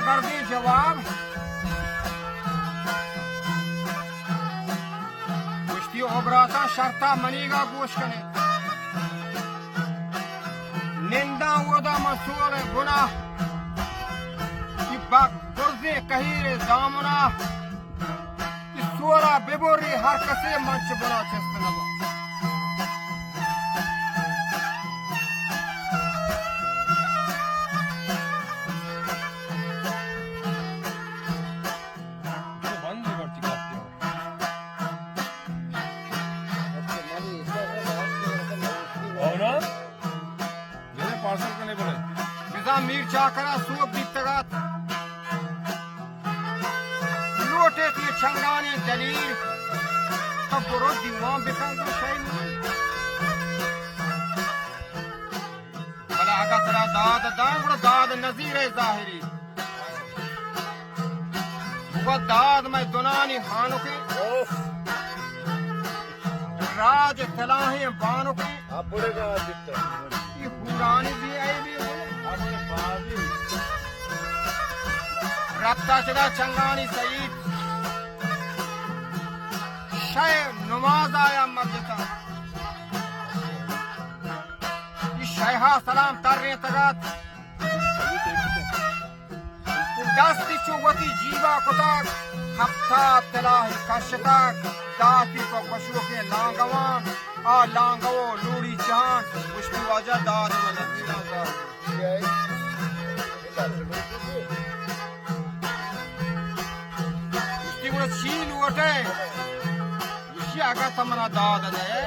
कर दी जवाब कुश्ती उबराता शर्ता मनीगा गोश कने निंदा वोदा मसूल गुनाह कि बुर्जे कही दामना कि सोरा बेबोरी हर कसे मंच बना चस्तनवा मीर चाकरा सूप दी तगात लोटे की छंगानी दलील खबरो दीवान बिकान को शायद भला आका तेरा दाद दांगड़ दाद नजीर जाहिरी वो दाद में दुनानी हानों के राज तलाहे बानों के आप बुढ़ेगा दिखता ये पुरानी भी आई भी रफ्ता चदा चंगानी सईद शय नमाज आया मस्जिद शयहा सलाम तरने तगात दस्ती चुवती जीवा कुताक हफ्ता तलाही कशताक दाती को पशुओं के लांगवान आ लांगवो लूड़ी चांद पुष्टि वजह दाद शील वटे उसी आगा तमना दाद है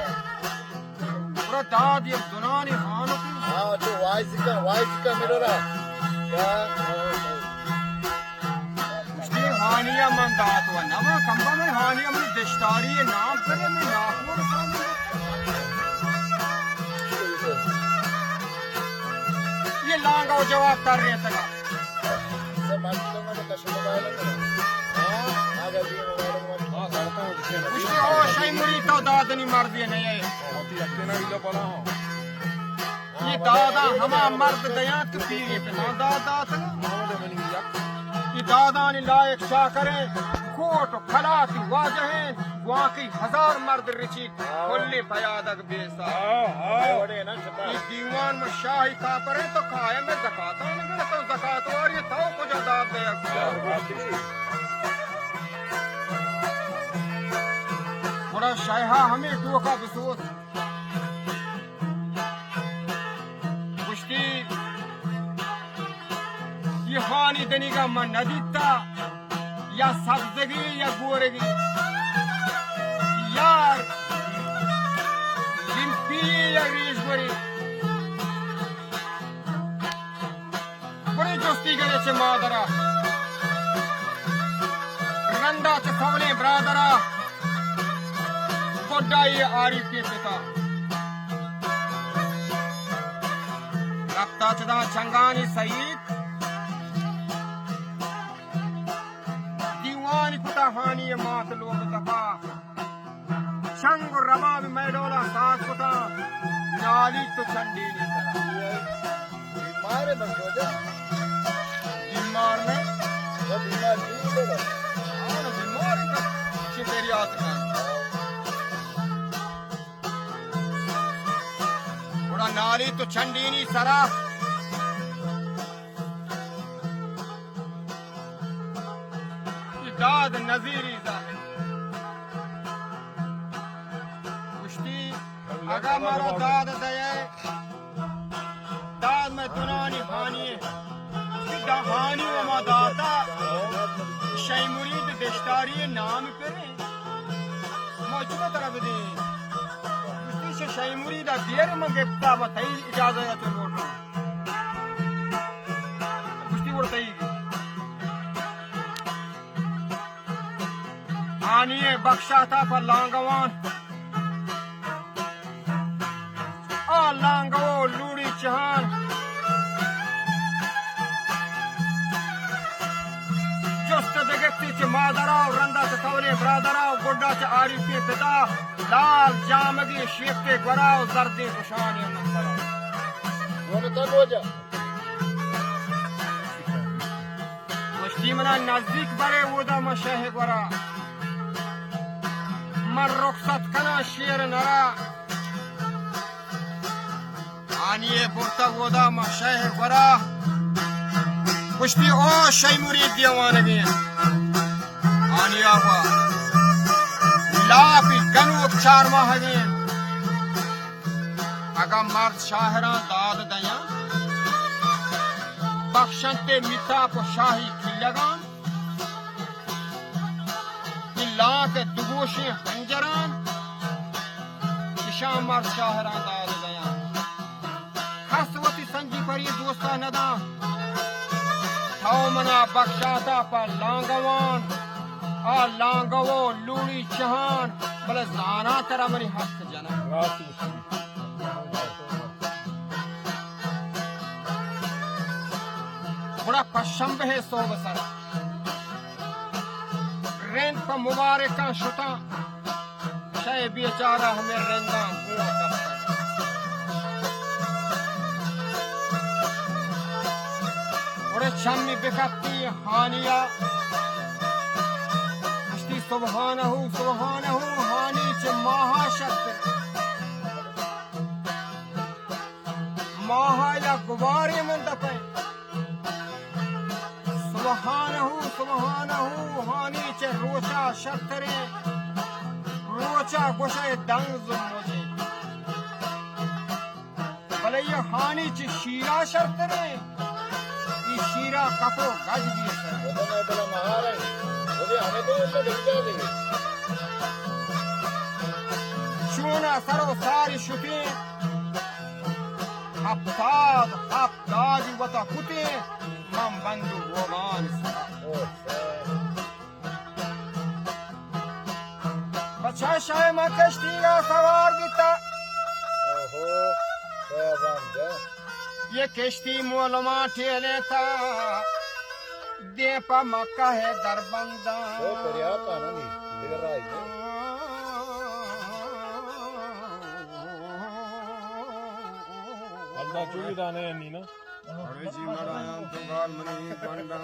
पूरा दाद ये दुनानी हानो की हाँ तो वाइस का मेरा क्या उसकी हानिया मन दात हुआ नवा कंबा में हानिया में दिश्तारी ये नाम करे में नाखून सामने ये लांगा जवाब कर रहे थे सब मालूम है तो कश्मीर वाला उसके और शाही मुरी तो दादनी मर्दी नहीं है ये दादा हमा मर्द गया तो पीरे पे ना दादा ये दादा ने लायक शाह करे कोट फला की वाजह वहाँ की 1000 मर्द रिची खुली भयादक बेसा ये दीवान में शाही का परे तो खाए में ज़कात नहीं तो ज़कात और ये तो कुछ दाद दे बड़ा शायहा हमें टोका बसोस कुश्ती ये हानी दनी का मन नदीता या सब्जगी या गोरेगी यार लिम्पी या रीजवरी बड़ी दोस्ती करे चे मादरा रंदा चे खवले ब्रादरा ये आरिफ के पिता रफ्ता चदा चंगानी सईद दीवानी कुता हानी मात लोग दफा शंग रमा में मैडोला सास कुता नाली तो चंडी नहीं बीमार है बंदो जा बीमार में वो बीमार नहीं होगा और बीमार का चितेरी आत्मा नाली तो चंडीनी सरा दाद नजीरी कुश्ती अगा मारा दाद दया दाद में दुनानी हानी हानी वमा दाता शय मुरीद देशदारी नाम करे मौजूदा तरफ दे शय मुरीदा देर मंगेता बताई इजाजत है तो मोटो कुश्ती उड़ताई आनिए बख्शा था पर लांगवान आ लांगो लूड़ी चहान मादराव रंदा से थवले ब्रादराव गुड्डा से आरिफे पिता लाल जामगी शेखते गराव जर्दे खुशानी मंदराव वो तो हो जा कश्ती मना नजदीक बरे वोदा मशह गोरा मर रुखसत कना शेर नरा आनिए बुरता वोदा मशह गोरा कुश्ती ओ शैमुरी दीवानगी आनिया हुआ लापी गनु चार माहगी अगा मर्द शाहरा दाद दया बख्शंते मिता को शाही खिलगान किला के दुगोशे हंजरान इशा मर्द शाहरा दाद दया खसवती संजी पर ये दोस्ता नदा थाओ मना बख्शाता पर लांगवान आ लांगवो लूड़ी चहान बले जाना तेरा मरी हक जना बड़ा पशंब है सो बसर रेंद पर मुबारक शुता शय बेचारा हमें रेंदा हुआ करता बड़े छम्मी बिकती हानिया सुबहानहू हानी च महाशक्त महा या गुबारे मंदपे सुबहानहू हानी च रोचा शतरे रोचा गोशे दंग मुझे भले ये हानी च शीरा शतरे ये शीरा कपो गज दिए शूना सरो सारी शुते हफ्ताद वता कुते मम बंधु गोमान बच्चा शाय मा कश्ती का सवार दिता ये कश्ती मोलमा ठेले था देपा मक्का है दरबंदा अल्लाह चुगी दाने नहीं ना अरे जी मरा तो गाल मनी बंदा